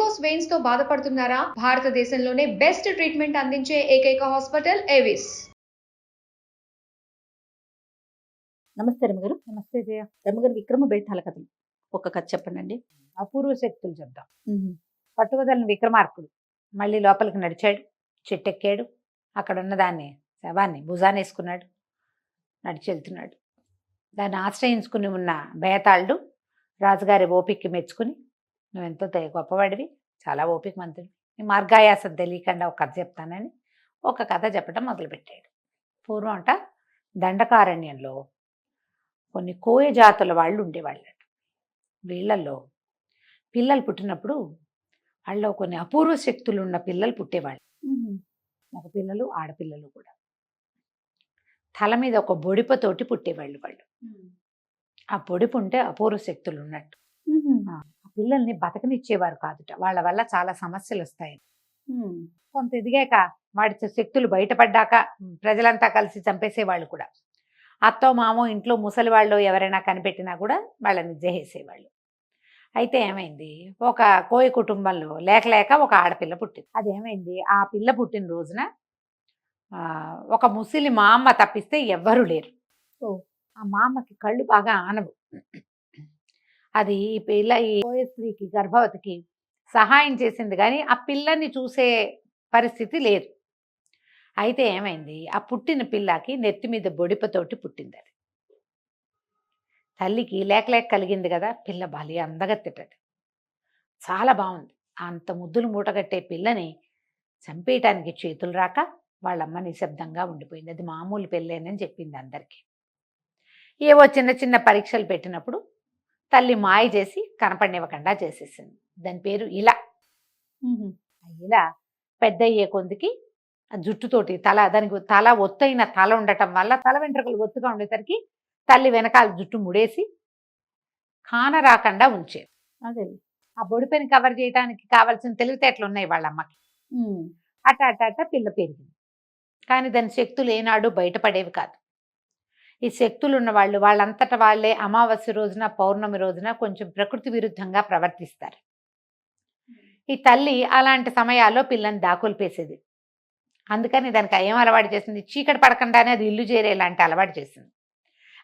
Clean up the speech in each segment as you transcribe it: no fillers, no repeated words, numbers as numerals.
Varicose veins తో బాధపడుతున్నారా? భారతదేశంలోనే బెస్ట్ ట్రీట్మెంట్ అందించే ఏకైక హాస్పిటల్ ఏవిస్. నమస్తే రమ్మగారు. నమస్తే జయ. రమ్మగారు, విక్రమ బేతాళ కథలు ఒక కథ చెప్పండి. అపూర్వ శక్తులు చెప్దాం. పట్టువదలని విక్రమార్కుడు మళ్ళీ లోపలికి నడిచాడు, చెట్టెక్కాడు. అక్కడ ఉన్న దాన్ని శవాన్ని భుజానేసుకున్నాడు, నడిచి వెళ్తున్నాడు. దాన్ని ఆశ్రయించుకుని ఉన్న బేతాళుడు రాజుగారి ఓపికకి మెచ్చుకుని, నువ్వెంతో గొప్పవాడివి, చాలా ఓపిక మంతుడివి, నీ మార్గాయాసం తెలియకుండా ఒక కథ చెప్తానని ఒక కథ చెప్పడం మొదలుపెట్టాడు. పూర్వం అంట దండకారణ్యంలో కొన్ని కోయ జాతుల వాళ్ళు ఉండేవాళ్ళట. వీళ్ళల్లో పిల్లలు పుట్టినప్పుడు వాళ్ళలో కొన్ని అపూర్వ శక్తులు ఉన్న పిల్లలు పుట్టేవాళ్ళు. మగ పిల్లలు, ఆడపిల్లలు కూడా. తల మీద ఒక బొడిపతోటి పుట్టేవాళ్ళు వాళ్ళు. ఆ బొడిపు ఉంటే అపూర్వ శక్తులు ఉన్నట్టు. ఆ పిల్లల్ని బతకనిచ్చేవారు కాదుట, వాళ్ళ వల్ల చాలా సమస్యలు వస్తాయి. కొంత ఎదిగాక వాడి శక్తులు బయటపడ్డాక ప్రజలంతా కలిసి చంపేసేవాళ్ళు కూడా. అత్తో మామో ఇంట్లో ముసలి వాళ్ళు ఎవరైనా కనిపెట్టినా కూడా వాళ్ళని జేసేవాళ్ళు. అయితే ఏమైంది, ఒక కోయ కుటుంబంలో లేక ఒక ఆడపిల్ల పుట్టింది. అదేమైంది, ఆ పిల్ల పుట్టిన రోజున ఒక ముసలి మా అమ్మ తప్పిస్తే ఎవ్వరూ లేరు. ఆ మా అమ్మకి కళ్ళు బాగా ఆనవు. అది ఈ పిల్ల, ఈ కోయ స్త్రీకి, గర్భవతికి సహాయం చేసింది కానీ ఆ పిల్లని చూసే పరిస్థితి లేదు. అయితే ఏమైంది, ఆ పుట్టిన పిల్లకి నెత్తి మీద బొడిపతోటి పుట్టింది. అది తల్లికి లేక కలిగింది కదా, పిల్ల బలి అందగత్తెటది, చాలా బాగుంది. అంత ముద్దులు మూటగట్టే పిల్లని చంపేయటానికి చేతులు రాక వాళ్ళమ్మ నిశ్శబ్దంగా ఉండిపోయింది. అది మామూలు పెళ్ళేనని చెప్పింది అందరికీ. ఏవో చిన్న చిన్న పరీక్షలు పెట్టినప్పుడు తల్లి మాయ చేసి కనపడినివ్వకుండా చేసేసింది. దాని పేరు ఇలా. ఇలా పెద్ద అయ్యే కొందికి ఆ జుట్టుతోటి దానికి తల ఒత్తైన తల ఉండటం వల్ల తల వెంట్రుకలు ఒత్తుగా ఉండేసరికి తల్లి వెనకాల జుట్టు ముడేసి కాన రాకుండా ఉంచేది. అదే ఆ బొడిపెని కవర్ చేయడానికి కావాల్సిన తెలివితేటలు ఉన్నాయి వాళ్ళ అమ్మకి. అట పిల్ల పెరిగింది. కానీ దాని శక్తులు ఏనాడు బయటపడేవి కాదు. ఈ శక్తులు ఉన్న వాళ్ళు వాళ్ళంతటా వాళ్ళే అమావాస్య రోజున, పౌర్ణమి రోజున కొంచెం ప్రకృతి విరుద్ధంగా ప్రవర్తిస్తారు. ఈ తల్లి అలాంటి సమయాల్లో పిల్లని దాకులిపేసేది. అందుకని దానికి ఏం అలవాటు చేసింది, చీకటి పడకుండానే అది ఇల్లు చేరేలాంటి అలవాటు చేసింది.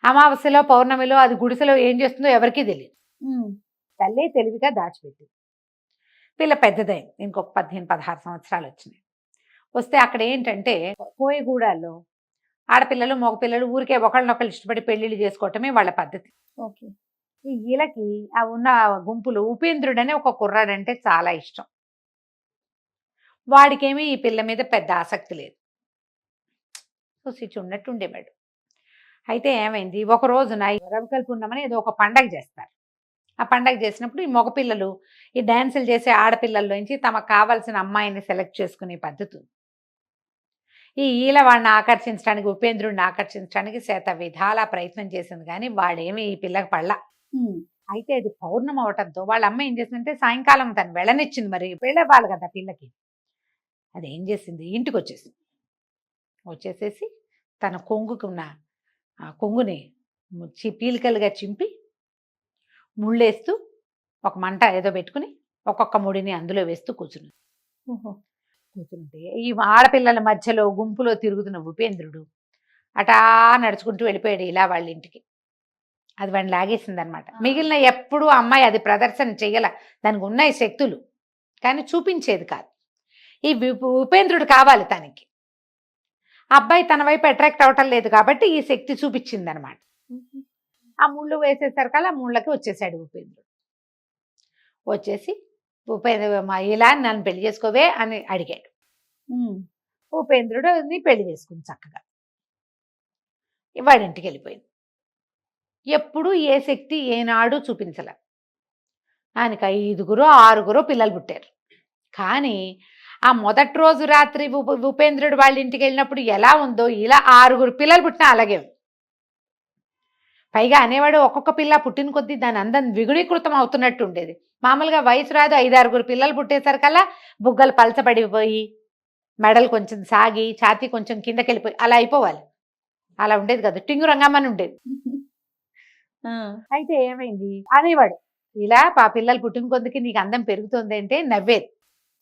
అమావాస్యలో, పౌర్ణమిలో అది గుడిసెలో ఏం చేస్తుందో ఎవరికీ తెలియదు. తల్లి తెలివిగా దాచిపెట్టింది. పిల్ల పెద్దదైంది, ఇంకొక 15-16 సంవత్సరాలు వచ్చినాయి. వస్తే అక్కడ ఏంటంటే కోయగూడాల్లో ఆడపిల్లలు, మగపిల్లలు ఊరికే ఒకళ్ళనొకళ్ళు ఇష్టపడి పెళ్లిళ్ళు చేసుకోవటమే వాళ్ళ పద్ధతి. ఓకే. ఈ ఈలకి ఆ ఉన్న గుంపులో ఉపేంద్రుడని ఒక కుర్రాడంటే చాలా ఇష్టం. వాడికేమీ ఈ పిల్ల మీద పెద్ద ఆసక్తి లేదు. చూసి ఉన్నట్టు ఉండేవాడు. అయితే ఏమైంది, ఒక రోజున రవికల్పు ఉన్నామని ఏదో ఒక పండగ చేస్తారు. ఆ పండగ చేసినప్పుడు ఈ మగపిల్లలు ఈ డ్యాన్సులు చేసే ఆడపిల్లల్లోంచి తమకు కావాల్సిన అమ్మాయిని సెలెక్ట్ చేసుకునే పద్ధతి. ఈ ఈల వాడిని ఆకర్షించడానికి, ఉపేంద్రుడిని ఆకర్షించడానికి శత విధాలా ప్రయత్నం చేసింది కానీ వాడేమి ఈ పిల్లకి పడలా. అయితే అది పౌర్ణమి అవటంతో వాళ్ళ అమ్మ ఏం చేసిందంటే సాయంకాలం తను వెళ్ళనిచ్చింది. మరి వెళ్ళవాలి కదా పిల్లకి. అది ఏం చేసింది, ఇంటికి వచ్చేసేసి తన కొంగుకున్న ఆ కొంగుని పీలికలుగా చింపి ముళ్ళేస్తూ ఒక మంట ఏదో పెట్టుకుని ఒక్కొక్క ముడిని అందులో వేస్తూ కూర్చుంటే ఈ ఆడపిల్లల మధ్యలో గుంపులో తిరుగుతున్న ఉపేంద్రుడు అటా నడుచుకుంటూ వెళ్ళిపోయాడు ఇలా వాళ్ళ ఇంటికి. అది వాడిని లాగేసింది అనమాట. మిగిలిన ఎప్పుడూ అమ్మాయి అది ప్రదర్శన చెయ్యాల, దానికి ఉన్నాయి శక్తులు కానీ చూపించేది కాదు. ఈ ఉపేంద్రుడు కావాలి తనకి. అబ్బాయి తన వైపు అట్రాక్ట్ అవటం లేదు కాబట్టి ఈ శక్తి చూపించింది అనమాట. ఆ ముళ్ళు వేసేసరికల్లా ఆ ముళ్ళకి వచ్చేసాడు ఉపేంద్రుడు. వచ్చేసి ఇలా నన్ను పెళ్లి చేసుకోవే అని అడిగాడు. ఉపేంద్రుడు పెళ్లి చేసుకుంది చక్కగా. వాడింటికి వెళ్ళిపోయింది. ఎప్పుడు ఏ శక్తి ఏనాడు చూపించలే. ఆయనకి 5-6 పిల్లలు పుట్టారు. కానీ ఆ మొదటి రోజు రాత్రి ఉపేంద్రుడు వాళ్ళ ఇంటికి వెళ్ళినప్పుడు ఎలా ఉందో ఇలా 6 పిల్లలు పుట్టినా అలాగే ఉంది. పైగా అనేవాడు ఒక్కొక్క పిల్ల పుట్టిన కొద్దీ దాని అందం ద్విగుణీకృతం అవుతున్నట్టు ఉండేది. మామూలుగా వయసు రాదు, 5-6 పిల్లలు పుట్టేసరికల్లా బుగ్గలు పలచబడిపోయి, మెడలు కొంచెం సాగి, ఛాతీ కొంచెం కిందకి వెళ్ళిపోయి అలా అయిపోవాలి. అలా ఉండేది కదా, టింగు రంగమ్మని ఉండేది. అయితే ఏమైంది అనేవాడు, ఇలా పిల్లలు పుట్టిన కొద్దికి నీకు అందం పెరుగుతుంది అంటే నవ్వేది.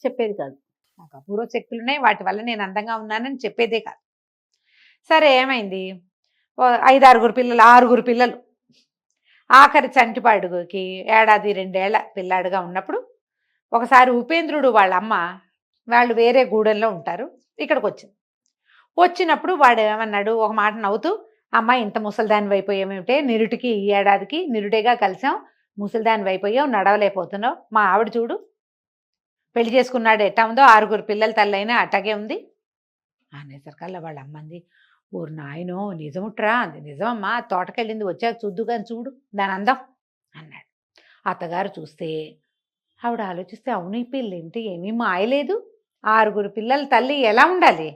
చెప్పేది కాదు. నాకు అపూర్వ శక్తులు ఉన్నాయి, వాటి వల్ల నేను అందంగా ఉన్నానని చెప్పేదే కాదు. సరే ఏమైంది, 5-6 పిల్లలు, 6 పిల్లలు. ఆఖరి చంటిపాడుకి 1-2 ఏళ్ల పిల్లాడుగా ఉన్నప్పుడు ఒకసారి ఉపేంద్రుడు వాళ్ళ అమ్మ, వాళ్ళు వేరే గూడెంలో ఉంటారు, ఇక్కడికి వచ్చింది. వచ్చినప్పుడు వాడు ఏమన్నాడు, ఒక మాట నవ్వుతూ, అమ్మ ఇంత ముసలిదాని అయిపోయామేమిటే, నిరుటికి ఈ ఏడాదికి నిరుడేగా కలిసాం, ముసలిదాని అయిపోయావు, నడవలేకపోతున్నావు, మా ఆవిడ చూడు పెళ్లి చేసుకున్నాడు ఎట్టా ఉందో, 6 పిల్లల తల్లైనా అట్టాగే ఉంది అనేసరికల్లా వాళ్ళ అమ్మంది, ఊరు నాయనో నిజముట్రా అంది. నిజమమ్మా, తోటకెళ్ళింది, వచ్చాక చూద్దు కానీ చూడు దాని అందం అన్నాడు. అత్తగారు చూస్తే ఆవిడ ఆలోచిస్తే, అవును ఈ పిల్లేంటి ఏమీ మాయలేదు, 6 పిల్లల తల్లి ఎలా ఉండాలి,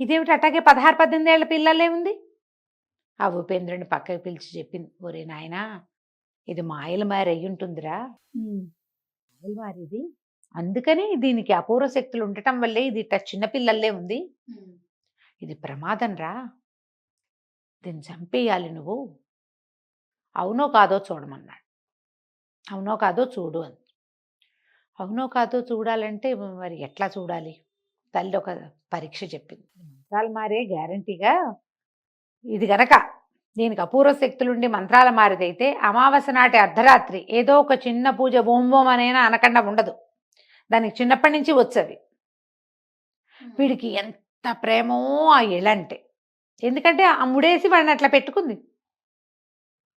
ఇదేమిటి అట్టాగే 16-18 ఏళ్ల పిల్లలే ఉంది. ఆ ఉపేంద్రుని పక్కకి పిలిచి చెప్పింది, ఒరే నాయనా ఇది మాయల మారి అయ్యుంటుందిరా, మాయల మారిది, అందుకని దీనికి అపూర్వ శక్తులు ఉండటం వల్లే ఇది ఇట్ట చిన్నపిల్లల్లే ఉంది, ఇది ప్రమాదం రా, దీన్ని చంపేయాలి నువ్వు, అవునో కాదో చూడమన్నాడు. అవునో కాదో చూడు అని. అవునో కాదో చూడాలంటే మరి ఎట్లా చూడాలి, తల్లి ఒక పరీక్ష చెప్పింది. మంత్రాలు మారే గ్యారంటీగా ఇది గనక దీనికి అపూర్వ శక్తులుండి మంత్రాల మారిదైతే అమావాస్య నాటి అర్ధరాత్రి ఏదో ఒక చిన్న పూజ ఓం ఓం అనైనా అనకుండా ఉండదు, దానికి చిన్నప్పటి నుంచి వచ్చేవి. వీడికి ఎంత ప్రేమో ఆ ఇళ్ళంటే, ఎందుకంటే ఆ ముడేసి వాడిని అట్లా పెట్టుకుంది.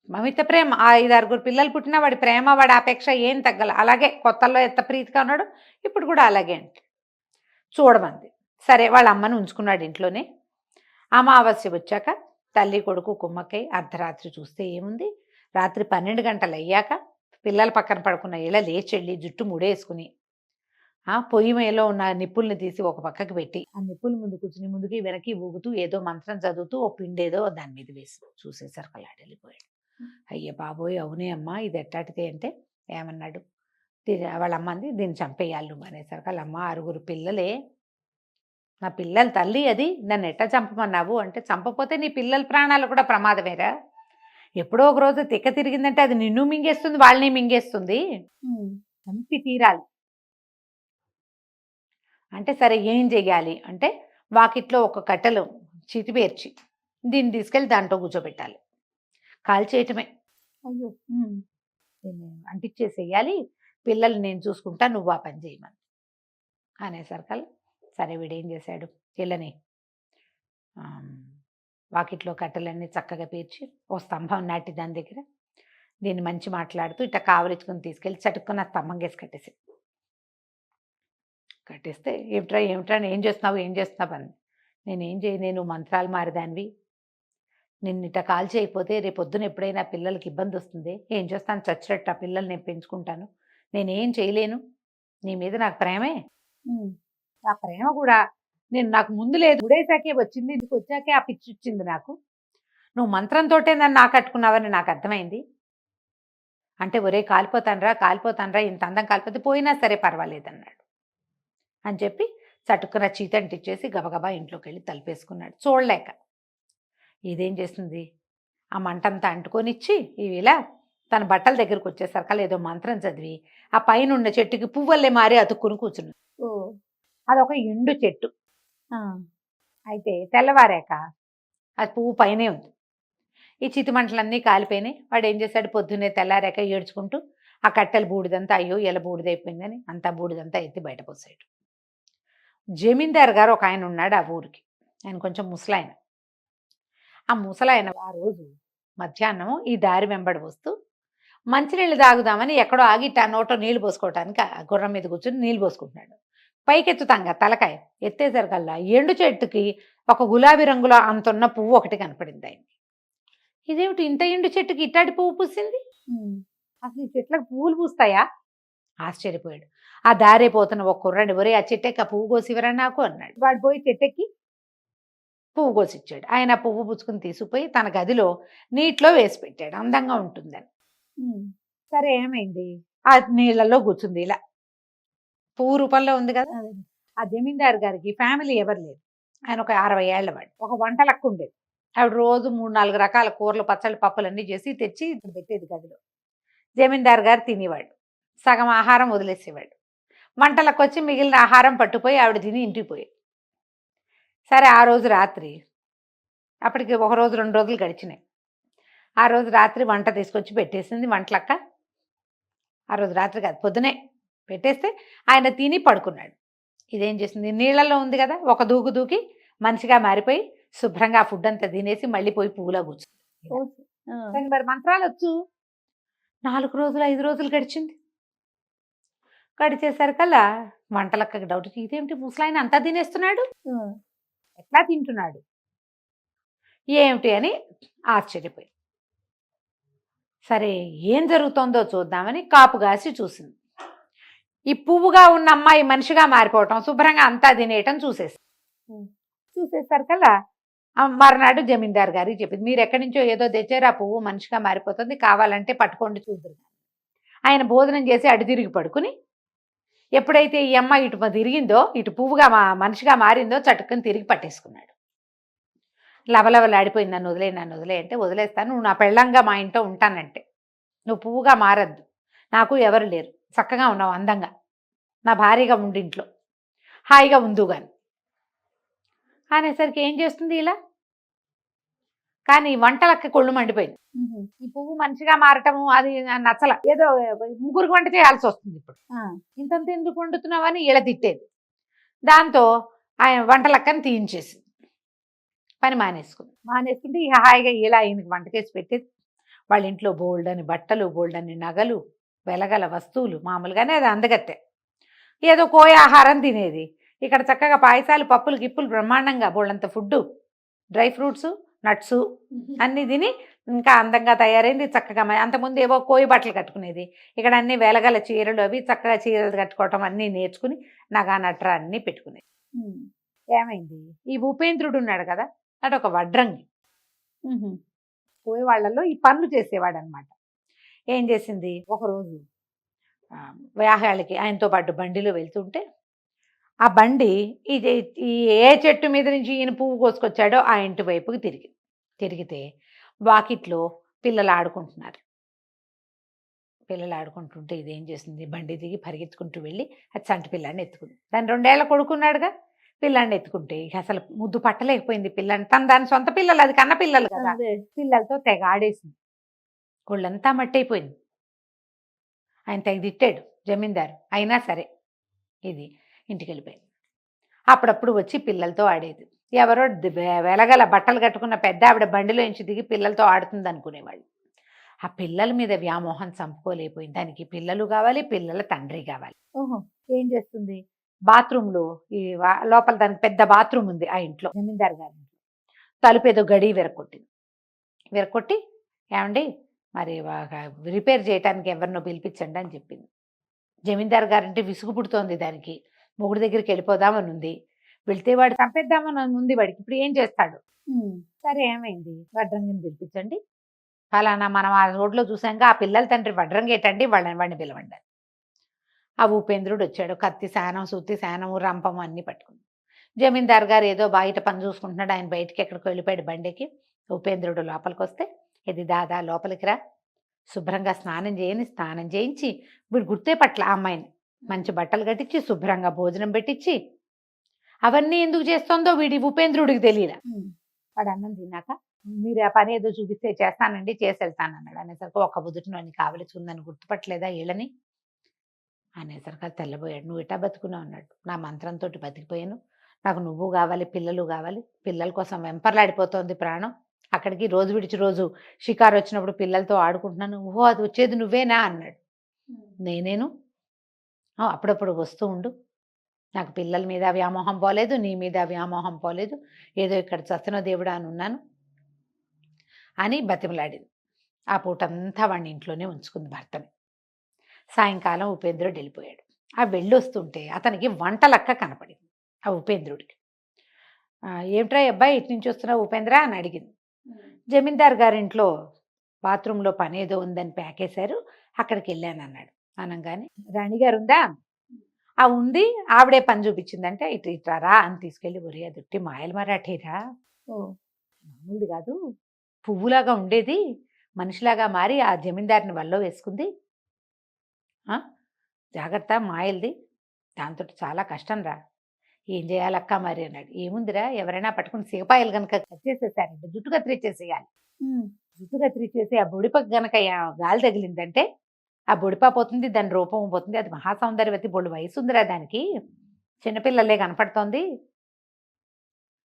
మమిత ప్రేమ, 5-6 పిల్లలు పుట్టినా వాడి ప్రేమ, వాడి అపేక్ష ఏం తగ్గల. అలాగే కొత్తల్లో ఎంత ప్రీతిగా ఉన్నాడు, ఇప్పుడు కూడా అలాగే అంటే చూడమంది. సరే వాళ్ళ అమ్మని ఉంచుకున్నాడు ఇంట్లోనే. అమావాస్య వచ్చాక తల్లి కొడుకు కుమ్మక్కై అర్ధరాత్రి చూస్తే ఏముంది, రాత్రి 12 గంటలు అయ్యాక పిల్లల పక్కన పడుకున్న ఇళ్ళ లేచెళ్ళి జుట్టు ముడేసుకుని పొయ్యి మేలో ఉన్న నిప్పుల్ని తీసి ఒక పక్కకి పెట్టి ఆ నిప్పుల ముందు కూర్చుని ముందుకి వెనక్కి ఊగుతూ ఏదో మంత్రం చదువుతూ ఓ పిండేదో దాని మీద వేసి చూసేసరికి అలా వెళ్ళిపోయాడు. అయ్య బాబోయ్ అవునే అమ్మా ఇది ఎట్టాటిదే అంటే ఏమన్నాడు, వాళ్ళ అమ్మ అంది, దీన్ని చంపేయాలి నువ్వు అనేసరికి వాళ్ళ అమ్మ 6 పిల్లలే, నా పిల్లల తల్లి అది, నన్ను ఎట్టా చంపమన్నావు అంటే, చంపపోతే నీ పిల్లల ప్రాణాలు కూడా ప్రమాదమేరా, ఎప్పుడో ఒక రోజు తిక్క తిరిగిందంటే అది నిన్ను మింగేస్తుంది, వాళ్ళని మింగేస్తుంది, చంపి తీరాలి అంటే. సరే ఏం చెయ్యాలి అంటే, వాకిట్లో ఒక కట్టెలు చితిపేర్చి దీన్ని తీసుకెళ్ళి దాంట్లో కూర్చోబెట్టాలి, కాల్ చేయటమే. అయ్యో. దీన్ని అంటించేసేయాలి, పిల్లలు నేను చూసుకుంటా, నువ్వు ఆ పని చేయమని అనేసరికల్లా సరే వీడేం చేశాడు, పిల్లని వాకిట్లో కట్టెలన్నీ చక్కగా పేర్చి ఓ స్తంభం నాటి దాని దగ్గర దీన్ని మంచి మాట్లాడుతూ ఇట్లా కావలించుకొని తీసుకెళ్ళి చటుక్కున్న స్తంభం కేసి కట్టేస్తే ఏమిట్రా ఏమిట్రా ఏం చేస్తున్నావు అని, నేనేం చేయ, నేను మంత్రాలు మారిదానివి, నిన్ను ఇట్లా కాల్ చేయకపోతే రేపొద్దున ఎప్పుడైనా పిల్లలకి ఇబ్బంది వస్తుంది, ఏం చేస్తాను చచ్చినట్టు ఆ పిల్లలు నేను పెంచుకుంటాను, నేనేం చేయలేను, నీ మీద నాకు ప్రేమే, ఆ ప్రేమ కూడా నేను నాకు ముందు లేదు, ఉడేసాకే వచ్చింది, ఇంటికి వచ్చాకే ఆ పిచ్చి వచ్చింది నాకు, నువ్వు మంత్రంతో నన్ను నాకట్టుకున్నావని నాకు అర్థమైంది అంటే, ఒరే కాలిపోతానరా ఇంత అందం కాలిపోతే పోయినా సరే పర్వాలేదన్నాడు అని చెప్పి చటుక్కున చీతంటిచ్చేసి గబగబా ఇంట్లోకి వెళ్ళి తలుపేసుకున్నాడు. చూడలేక ఇదేం చేస్తుంది, ఆ మంటంతా అంటుకొనిచ్చి ఇలా తన బట్టల దగ్గరకు వచ్చేసరికి ఏదో మంత్రం చదివి ఆ పైన ఉన్న చెట్టుకి పువ్వులే మారి అతుక్కుని కూర్చున్నాడు. అదొక ఎండు చెట్టు. అయితే తెల్లవారాక అది పువ్వు పైనే ఉంది, ఈ చితిమంటలన్నీ కాలిపోయినాయి. వాడు ఏం చేశాడు, పొద్దున్నే తెల్లారాక ఏడ్చుకుంటూ ఆ కట్టెల బూడిదంతా, అయ్యో ఎలా బూడిదైపోయిందని అంతా బూడిదంతా ఎత్తి బయట పోసాడు. జమీందారు గారు ఒక ఆయన ఉన్నాడు ఆ ఊరికి, ఆయన కొంచెం ముసలాయన. ఆ ముసలాయన ఆ రోజు మధ్యాహ్నం ఈ దారి వెంబడి వస్తూ మంచినీళ్ళు తాగుదామని ఎక్కడో ఆగి నోటో నీళ్లు పోసుకోవటానికి ఆ గుర్రం మీద కూర్చొని నీళ్లు పోసుకుంటున్నాడు. పైకెత్తుతాంగా తలకాయ ఎత్తేసరికల్లా ఎండు చెట్టుకి ఒక గులాబీ రంగులో అంతున్న పువ్వు ఒకటి కనపడింది ఆయనకి. ఇదేమిటి ఇంత ఎండు చెట్టుకి ఇట్టాడి పువ్వు పూసింది, అసలు ఈ చెట్లకు పువ్వులు పూస్తాయా ఆశ్చర్యపోయాడు. ఆ దారే పోతున్న ఒక కుర్రాడు, ఒరే ఆ చెట్టెక్కి ఆ పువ్వు కోసివరా నాకు అన్నాడు. వాడు పోయి చెట్టెక్కి పువ్వు కోసిచ్చాడు. ఆయన పువ్వు పుచ్చుకుని తీసుకుపోయి తన గదిలో నీటిలో వేసి పెట్టాడు, అందంగా ఉంటుందని. సరే ఏమైంది, ఆ నీళ్ళల్లో కూర్చుంది ఇలా, పువ్వు రూపంలో ఉంది కదా. ఆ జమీందారు గారికి ఫ్యామిలీ ఎవరు లేరు, ఆయన ఒక 60 ఏళ్ల వాడు. ఒక వంట లెక్క ఉండేది, ఆవిడ రోజు 3-4 రకాల కూరలు పచ్చళ్ళు పప్పులన్నీ చేసి తెచ్చి పెట్టేది గదిలో. జమీందారు గారు తినేవాడు, సగం ఆహారం వదిలేసేవాడు. వంటలకు వచ్చి మిగిలిన ఆహారం పట్టుపోయి ఆవిడ తిని ఇంటికి పోయి. సరే ఆ రోజు రాత్రి, అప్పటికి 1 రోజు 2 రోజులు గడిచినాయి. ఆ రోజు రాత్రి వంట తీసుకొచ్చి పెట్టేసింది వంటలక్క. ఆ రోజు రాత్రి కాదు, పొద్దునే పెట్టేస్తే ఆయన తిని పడుకున్నాడు. ఇదేం చేసింది, నీళ్ళల్లో ఉంది కదా, ఒక దూకు దూకి మనిషిగా మారిపోయి శుభ్రంగా ఆ ఫుడ్ అంతా తినేసి మళ్ళీ పోయి పువ్వులా కూర్చుంది. కానీ మరి మంత్రాలు వచ్చు. 4 రోజులు 5 రోజులు గడిచింది. గడిచేసరికల్లా వంటలక్కకి డౌట్, ఇదేమిటి ముసలాయన అంతా తినేస్తున్నాడు, ఎట్లా తింటున్నాడు ఏమిటి అని ఆశ్చర్యపోయి, సరే ఏం జరుగుతోందో చూద్దామని కాపు కాసి చూసింది. ఈ పువ్వుగా ఉన్న అమ్మాయి మనిషిగా మారిపోవటం, శుభ్రంగా అంతా తినేయటం చూసేసరికల్లా మర్నాడు జమీందారు గారికి చెప్పింది, మీరు ఎక్కడి నుంచో ఏదో తెచ్చారు, ఆ పువ్వు మనిషిగా మారిపోతుంది, కావాలంటే పట్టుకోండి చూద్దరు. ఆయన భోజనం చేసి అటు తిరిగి పడుకుని, ఎప్పుడైతే ఈ అమ్మాయి ఇటు తిరిగిందో, ఇటు పువ్వుగా మనిషిగా మారిందో చటుక్కని తిరిగి పట్టేసుకున్నాడు. లవలవలాడిపోయింది, నన్ను వదిలే అంటే, వదిలేస్తాను, నువ్వు నా పెళ్ళంగా మా ఇంట్లో ఉంటానంటే, నువ్వు పువ్వుగా మారద్దు, నాకు ఎవరు లేరు, చక్కగా ఉన్నావు అందంగా, నా భార్యగా ఉండి ఇంట్లో హాయిగా ఉందు కానీ అనేసరికి ఏం చేస్తుంది ఇలా. కానీ వంటలక్క కొళ్ళు మండిపోయింది. ఈ పువ్వు మనిషిగా మారటము అది నచ్చల, ఏదో ముగ్గురికి వంట చేయాల్సి వస్తుంది ఇప్పుడు, ఇంతంత ఎందుకు వండుతున్నావని ఇలా తిట్టేది. దాంతో ఆయన వంటలక్కని తీయించేసి పని మానేసుకుంటే ఇక హాయిగా ఇలా ఆయనకి వంట చేసి పెట్టేది. వాళ్ళ ఇంట్లో బోల్డని బట్టలు, బోల్డని నగలు, వెలగల వస్తువులు, మామూలుగానే అది అందగత్తే, ఏదో కోయ ఆహారం తినేది. ఇక్కడ చక్కగా పాయసాలు, పప్పులు, గిప్పులు బ్రహ్మాండంగా బోళ్ళంత ఫుడ్డు, డ్రై ఫ్రూట్స్, నట్సు అన్నీ తిని ఇంకా అందంగా తయారైంది. చక్కగా అంతకుముందు ఏవో కోయి బట్టలు కట్టుకునేది, ఇక్కడ అన్ని వెలగల చీరలు, అవి చక్కగా చీరలు కట్టుకోవటం అన్నీ నేర్చుకుని నగా నట్ర అన్నీ పెట్టుకునేది. ఏమైంది, ఈ ఉపేంద్రుడు ఉన్నాడు కదా, అటు ఒక వడ్రంగి, కోయి వాళ్ళల్లో ఈ పనులు చేసేవాడు అనమాట. ఏం చేసింది, ఒకరోజు వ్యాహాలకి ఆయనతో పాటు బండిలో వెళ్తుంటే, ఆ బండి ఈ ఏ చెట్టు మీద నుంచి ఈయన పువ్వు కోసుకొచ్చాడో ఆ ఇంటి వైపుకి తిరిగితే వాకిట్లో పిల్లలు ఆడుకుంటున్నారు. పిల్లలు ఆడుకుంటుంటే ఇదేం చేసింది, బండి దిగి పరిగెత్తుకుంటూ వెళ్ళి అది చంటి పిల్లాన్ని ఎత్తుకుంది. దాని 2 ఏళ్ల కొడుకున్నాడుగా, పిల్లాన్ని ఎత్తుకుంటే ఇక అసలు ముద్దు పట్టలేకపోయింది పిల్లని. దాని సొంత పిల్లలు, అది కన్న పిల్లలు కదా, పిల్లలతో తెగ ఆడేసింది, ఒళ్ళంతా మట్టయిపోయింది. ఆయన తెగ తిట్టాడు జమీందారు, అయినా సరే ఇది ఇంటికి వెళ్ళిపోయింది. అప్పుడప్పుడు వచ్చి పిల్లలతో ఆడేది. ఎవరో వెలగల బట్టలు కట్టుకున్న పెద్ద ఆవిడ బండిలో నుంచి దిగి పిల్లలతో ఆడుతుంది అనుకునేవాళ్ళు. ఆ పిల్లల మీద వ్యామోహం చంపుకోలేకపోయింది. దానికి పిల్లలు కావాలి, పిల్లల తండ్రి కావాలి. ఏం చేస్తుంది, బాత్రూంలో ఈ లోపల దానికి పెద్ద బాత్రూమ్ ఉంది ఆ ఇంట్లో, జమీందారు గారి ఇంట్లో, తలుపు ఏదో గడి విరకొట్టి ఏమండి మరి రిపేర్ చేయడానికి ఎవరినో పిలిపించండి అని చెప్పింది. జమీందారు గారంటే విసుగు పుడుతోంది దానికి, మొగుడు దగ్గరికి వెళ్ళిపోదామని ఉంది, వెళ్తే వాడు చంపేద్దామని ఉంది వాడికి, ఇప్పుడు ఏం చేస్తాడు. సరే ఏమైంది, వడ్రంగిని పిలిపించండి, ఫలానా మనం ఆ రోడ్లో చూసాక ఆ పిల్లల తండ్రి వడ్రంగి ఏంటండి, వాడిని పిలవండి. ఆ ఉపేంద్రుడు వచ్చాడు, కత్తి శానం, సుత్తి శానము, రంపము అన్నీ పట్టుకుంది. జమీందారు గారు ఏదో బయట పని చూసుకుంటున్నాడు, ఆయన బయటికి ఎక్కడికి వెళ్ళిపోయాడు బండికి. ఉపేంద్రుడు లోపలికి వస్తే, ఇది దాదా లోపలికి రా, శుభ్రంగా స్నానం చేయించి, వీడు గుర్తే పట్ల ఆ అమ్మాయిని మంచి బట్టలు కట్టించి శుభ్రంగా భోజనం పెట్టించి, అవన్నీ ఎందుకు చేస్తోందో వీడి ఉపేంద్రుడికి తెలియదా. వాడు అన్నం తిన్నాక, మీరు ఆ పని ఏదో చూపిస్తే చేస్తానండి, చేసి వెళ్తానన్నాడు. అనేసరికి ఒక్క బుదుటిని అని కావలిచుందని గుర్తుపట్టలేదా వీళ్ళని అనేసరికి అది తెల్లబోయాడు. నువ్వు ఇటా బతుకున్నావు అన్నాడు. నా మంత్రంతో బతికిపోయాను, నాకు నువ్వు కావాలి, పిల్లలు కావాలి, పిల్లల కోసం వెంపర్లాడిపోతోంది ప్రాణం, అక్కడికి రోజు విడిచి రోజు షికారు వచ్చినప్పుడు పిల్లలతో ఆడుకుంటున్నాను, ఓహో అది వచ్చేది నువ్వేనా అన్నాడు. నేనేను, అప్పుడప్పుడు వస్తూ ఉండు, నాకు పిల్లల మీద వ్యామోహం పోలేదు, నీ మీద వ్యామోహం పోలేదు, ఏదో ఇక్కడ చస్తున్న దేవుడా అని ఉన్నాను అని బతిమలాడింది. ఆ పూటంతా వాడిని ఇంట్లోనే ఉంచుకుంది భర్తని. సాయంకాలం ఉపేంద్రుడు వెళ్ళిపోయాడు. ఆ వెళ్ళొస్తుంటే అతనికి వంటలక్క కనపడింది ఆ ఉపేంద్రుడికి. ఏమిట్రా అబ్బాయి ఇటు నుంచి వస్తున్నావు ఉపేంద్ర అని అడిగింది. జమీందార్ గారింట్లో బాత్రూంలో పని ఏదో ఉందని ప్యాకేశారు, అక్కడికి వెళ్ళాను అన్నాడు. అనగానే రాణిగారు ఉందా, ఆ ఉంది, ఆవిడే పని చూపించిందంటే ఇటు ఇట్రారా అని తీసుకెళ్ళి, ఒరే అదుట్టి మాయల మరాఠీరా, మామూలుది కాదు, పువ్వులాగా ఉండేది మనిషిలాగా మారి ఆ జమీందారిని వల్ల వేసుకుంది, జాగ్రత్త మాయలది, దాంతో చాలా కష్టం రా, ఏం చేయాలక్క మరి అన్నాడు. ఏముందిరా, ఎవరైనా పట్టుకుని సిగపాయలు కనుక కత్తిసేసారంటే జుట్టు కత్తిరించేసేయాలి. జుట్టు కత్తిరించేసి ఆ బొడిపకు గనక గాలి తగిలిందంటే ఆ బొడిపా పోతుంది, దాని రూపం పోతుంది. అది మహాసౌందర్యవతి, బొళ్ళు వయసు ఉందిరా దానికి, చిన్నపిల్లలే కనపడుతోంది.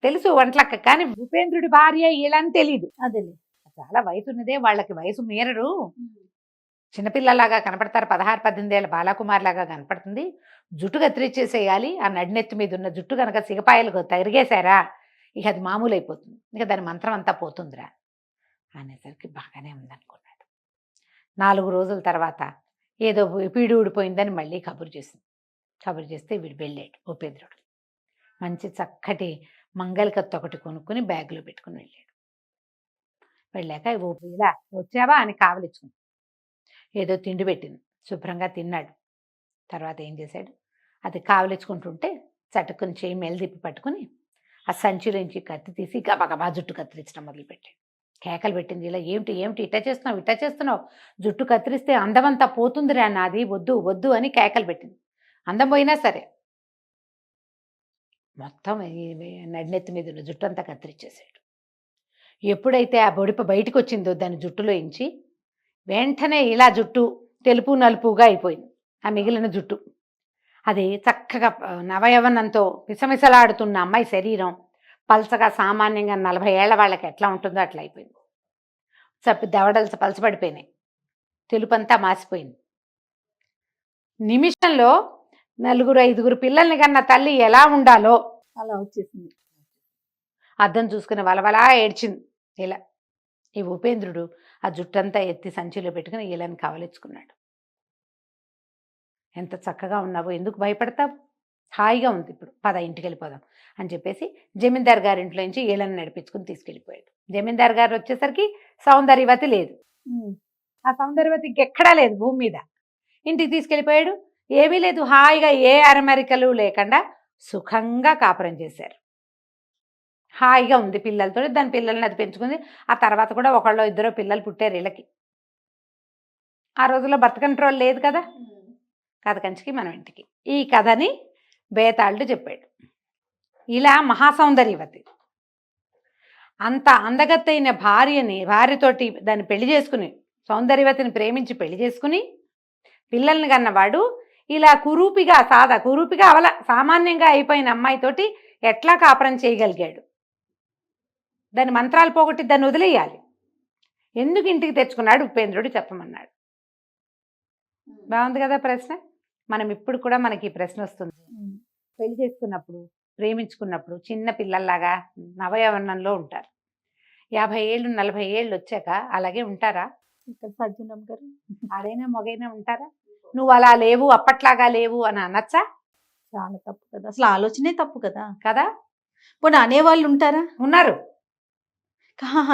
తెలుసు వంటలక్క, కానీ భూపేంద్రుడి భార్య ఇలా అని తెలీదు. అదేలే. చాలా వయసు ఉన్నదే, వాళ్ళకి వయసు మీరరు, చిన్నపిల్లలాగా కనపడతారు, 16-18 ఏళ్ళ బాలకుమార్ లాగా కనపడుతుంది. జుట్టు కత్తిరించేసేయాలి, ఆ నడినెత్తి మీద ఉన్న జుట్టు కనుక సిగపాయలు తరిగేశారా ఇక అది మామూలు అయిపోతుంది, ఇక దాని మంత్రం అంతా పోతుందిరా అనేసరికి బాగానే ఉందనుకున్నాడు. 4 రోజుల తర్వాత ఏదో పీడి ఊడిపోయిందని మళ్ళీ కబురు చేసింది. కబురు చేస్తే వీడు వెళ్ళాడు ఉపేంద్రుడు. మంచి చక్కటి మంగళకత్తు ఒకటి కొనుక్కుని బ్యాగ్లో పెట్టుకుని వెళ్ళాడు. వెళ్ళాక ఇలా వచ్చావా అని కావలిచ్చుకుంది. ఏదో తిండి పెట్టింది, శుభ్రంగా తిన్నాడు. తర్వాత ఏం చేశాడు, అది కావలిచ్చుకుంటుంటే చటుకుని చేయి మెలదిప్పి పట్టుకుని ఆ సంచిలోంచి కత్తి తీసి గబగబా జుట్టు కత్తిరించడం మొదలుపెట్టాడు. కేకలు పెట్టింది, ఇలా ఏమిటి ఏమిటి ఇట్టా చేస్తున్నావు, జుట్టు కత్తిరిస్తే అందమంతా పోతుందిరా నాది, వద్దు వద్దు అని కేకలు పెట్టింది. అందం పోయినా సరే మొత్తం నడినెత్తి మీద ఉన్న జుట్టు అంతా కత్తిరించేసాడు. ఎప్పుడైతే ఆ బొడిప బయటకు వచ్చిందో దాని జుట్టులో ఇంచి వెంటనే ఇలా జుట్టు తెలుపు నలుపుగా అయిపోయింది. ఆ మిగిలిన జుట్టు అది చక్కగా నవయవనంతో మిసమిసలాడుతున్న అమ్మాయి శరీరం పల్చగా సామాన్యంగా 40 ఏళ్ల వాళ్ళకి ఎట్లా ఉంటుందో అట్లా అయిపోయింది. దవడలు పలచబడిపోయినాయి, తెలుపంతా మాసిపోయింది. నిమిషంలో 4-5 పిల్లల్ని కన్న తల్లి ఎలా ఉండాలో అలా వచ్చేసింది. అద్దం చూసుకుని వలవలా ఏడ్చింది. ఇలా ఈ ఉపేంద్రుడు ఆ జుట్టంతా ఎత్తి సంచిలో పెట్టుకుని ఈలని కవలించుకున్నాడు. ఎంత చక్కగా ఉన్నావో, ఎందుకు భయపడతావు, హాయిగా ఉంది, ఇప్పుడు పద ఇంటికి వెళ్ళిపోదాం అని చెప్పేసి జమీందార్ గారింట్లో నుంచి ఈలని నడిపించుకుని తీసుకెళ్ళిపోయాడు. జమీందార్ గారు వచ్చేసరికి సౌందర్యవతి లేదు. ఆ సౌందర్యవతి ఇంకెక్కడా లేదు భూమి మీద. ఇంటికి తీసుకెళ్ళిపోయాడు. ఏమీ లేదు, హాయిగా ఏ అరమరికలు లేకుండా సుఖంగా కాపురం చేశారు. హాయిగా ఉంది పిల్లలతో. దాని పిల్లల్ని అది పెంచుకుంది. ఆ తర్వాత కూడా 1-2 పిల్లలు పుట్టారు వీళ్ళకి. ఆ రోజుల్లో బర్త్ కంట్రోల్ లేదు కదా. కథ కంచికి మనం ఇంటికి. ఈ కథని బేతాళుడు చెప్పాడు. ఇలా మహాసౌందర్యవతి అంత అందగత్తైన భార్యతోటి దాన్ని పెళ్లి చేసుకుని, సౌందర్యవతిని ప్రేమించి పెళ్లి చేసుకుని పిల్లల్ని కన్నవాడు ఇలా కురూపిగా సామాన్యంగా అయిపోయిన అమ్మాయితోటి ఎట్లా కాపురం చేయగలిగాడు? దాని మంత్రాలు పోగొట్టి దాన్ని వదిలేయాలి. ఎందుకు ఇంటికి తెచ్చుకున్నాడు ఉపేంద్రుడు చెప్పమన్నాడు. బాగుంది కదా ప్రశ్న. మనం ఇప్పుడు కూడా మనకి ఈ ప్రశ్న వస్తుంది. పెళ్లి చేసుకున్నప్పుడు, ప్రేమించుకున్నప్పుడు చిన్న పిల్లల్లాగా నవయవనంలో ఉంటారు. 50 ఏళ్ళు 40 ఏళ్ళు వచ్చాక అలాగే ఉంటారా? ఇక్కడ సజ్జనం గారు ఆడైనా మొగైనా ఉంటారా? నువ్వు అలా లేవు, అప్పట్లాగా లేవు అని అనొచ్చా? చాలా తప్పు కదా, అసలు ఆలోచనే తప్పు కదా. కదా, పోనీ అనేవాళ్ళు ఉంటారా? ఉన్నారు.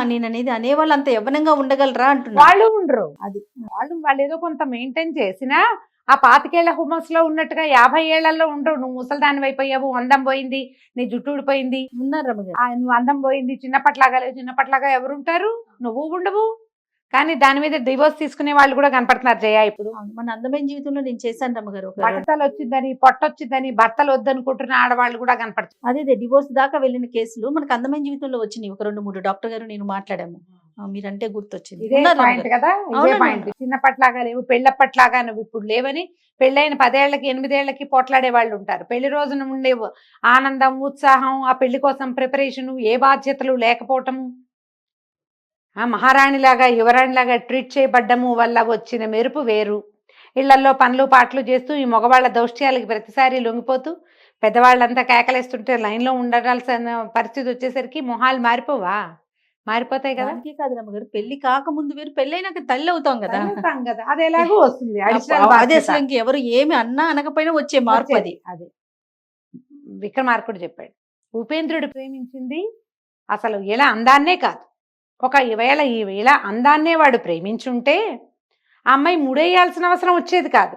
నేను అనేది అనేవాళ్ళు అంత యవ్వనంగా ఉండగలరా అంటున్నా. వాళ్ళు ఉండరు. అది వాళ్ళు ఏదో కొంత మెయింటైన్ చేసినా ఆ 25 ఏళ్ల హుమస్ లో ఉన్నట్టుగా 50 ఏళ్లలో ఉండవు. నువ్వు ముసలిదాని అయిపోయావు, అందం పోయింది, నీ జుట్టు ఊడిపోయింది, ఉన్నారు నువ్వు అందం పోయింది, చిన్నప్పట్లాగా లేవు. చిన్నప్పట్లాగా ఎవరుంటారు? నువ్వు ఉండవు. కానీ దాని మీద డివోర్స్ తీసుకునే వాళ్ళు కూడా కనపడుతున్నారు జయ. ఇప్పుడు మన అందమైన జీవితంలో నేను చేశాను రమ్మగారు. బట్టలు వచ్చిందని, పొట్టొచ్చిందని, భర్తలు వద్దనుకుంటున్న ఆడవాళ్ళు కూడా కనపడుతుంది. అదే డివోర్స్ దాకా వెళ్ళిన కేసులు మనకు అందమైన జీవితంలో వచ్చినాయి. 1-2-3 డాక్టర్ గారు నేను మాట్లాడాము. మీరంటే గుర్తొచ్చింది. ఇదే పాయింట్ కదా, ఇదే పాయింట్. చిన్నప్పట్లాగా లేవు, పెళ్ళప్పట్లాగా నువ్వు ఇప్పుడు లేవని పెళ్ళైన 10 ఏళ్ళకి 8 ఏళ్ళకి పోట్లాడే వాళ్ళు ఉంటారు. పెళ్లి రోజున ఉండే ఆనందం, ఉత్సాహం, ఆ పెళ్లి కోసం ప్రిపరేషను, ఏ బాధ్యతలు లేకపోవటము, ఆ మహారాణిలాగా యువరాణిలాగా ట్రీట్ చేయబడ్డము వల్ల వచ్చిన మెరుపు వేరు. ఇళ్లల్లో పనులు పాటలు చేస్తూ ఈ మగవాళ్ళ దౌష్ట్యాలకి ప్రతిసారి లొంగిపోతూ పెద్దవాళ్ళంతా కేకలేస్తుంటే లైన్లో ఉండాల్సిన పరిస్థితి వచ్చేసరికి మొహాలు మారిపోతాయి కదా. దానికే కాదు రమ్మగారు, పెళ్లి కాకముందు వేరు, పెళ్ళైనాక తల్లి అవుతాం కదా. అది ఎలాగో వస్తుంది. అదే అసలు ఇంకెవరు ఏమి అన్నా అనకపోయినా వచ్చే మార్పు అది. అది విక్రమార్కుడు చెప్పాడు. ఉపేంద్రుడు ప్రేమించింది అసలు ఇలా అందాన్నే కాదు, ఈవేళ అందాన్నే వాడు ప్రేమించుంటే ఆ అమ్మాయి ముడేయాల్సిన అవసరం వచ్చేది కాదు.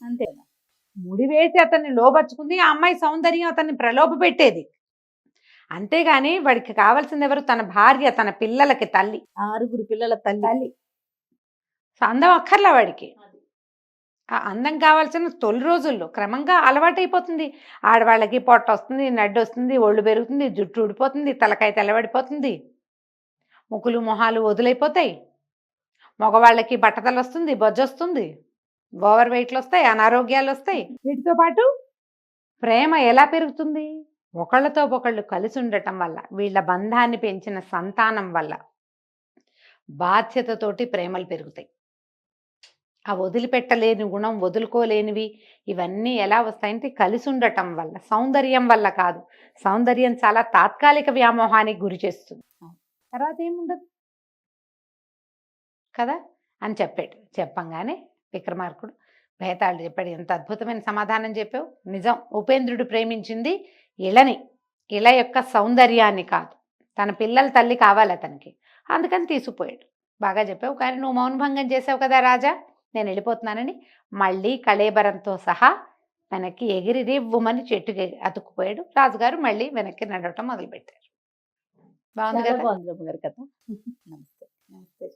అంతే, ముడి వేసి అతన్ని లోబర్చుకుంది. ఆ అమ్మాయి సౌందర్యం అతన్ని ప్రలోభ పెట్టేది. అంతేగాని వాడికి కావాల్సింది ఎవరు? తన భార్య, తన పిల్లలకి తల్లి, 6 పిల్లల తల్లి. అందం అక్కర్లా వాడికి. ఆ అందం కావాల్సిన తొలి రోజుల్లో క్రమంగా అలవాటైపోతుంది. ఆడవాళ్ళకి పొట్ట వస్తుంది, నడ్డి వస్తుంది, ఒళ్ళు పెరుగుతుంది, జుట్టు ఊడిపోతుంది, తలకాయ తెల్లబడిపోతుంది, ముక్కులు మొహాలు వదులైపోతాయి, మగవాళ్ళకి బట్టతల వస్తుంది, బొజ్జొస్తుంది, ఓవర్ వెయిట్లు వస్తాయి, అనారోగ్యాలు వస్తాయి. వీటితో పాటు ప్రేమ ఎలా పెరుగుతుంది? ఒకళ్ళతో ఒకళ్ళు కలిసి ఉండటం వల్ల, వీళ్ళ బంధాన్ని పెంచిన సంతానం వల్ల బాధ్యతతోటి ప్రేమలు పెరుగుతాయి. ఆ వదిలిపెట్టలేని గుణం, వదులుకోలేనివి ఇవన్నీ ఎలా వస్తాయంటే కలిసి ఉండటం వల్ల, సౌందర్యం వల్ల కాదు. సౌందర్యం చాలా తాత్కాలిక వ్యామోహానికి గురి చేస్తుంది, తర్వాత ఏముండదు కదా అని చెప్పాడు. చెప్పంగానే విక్రమార్కుడు భేతాళుడు చెప్పాడు, ఎంత అద్భుతమైన సమాధానం చెప్పావు. నిజం, ఉపేంద్రుడు ప్రేమించింది ఇళని, ఇళ యొక్క సౌందర్యాన్ని కాదు, తన పిల్లల తల్లి కావాలి అతనికి, అందుకని తీసుకుపోయాడు. బాగా చెప్పావు, కానీ నువ్వు మౌనభంగం చేసావు కదా రాజా, నేను వెళ్ళిపోతున్నానని మళ్ళీ కళేబరంతో సహా వెనక్కి ఎగిరి రివ్వుమని చెట్టుకి అతుక్కుపోయాడు. రాజుగారు మళ్ళీ వెనక్కి నడవటం మొదలుపెట్టారు. బాగుంది చాలా కదా. బాగుంది రమ్మ గారి కథ. నమస్తే. నమస్తే.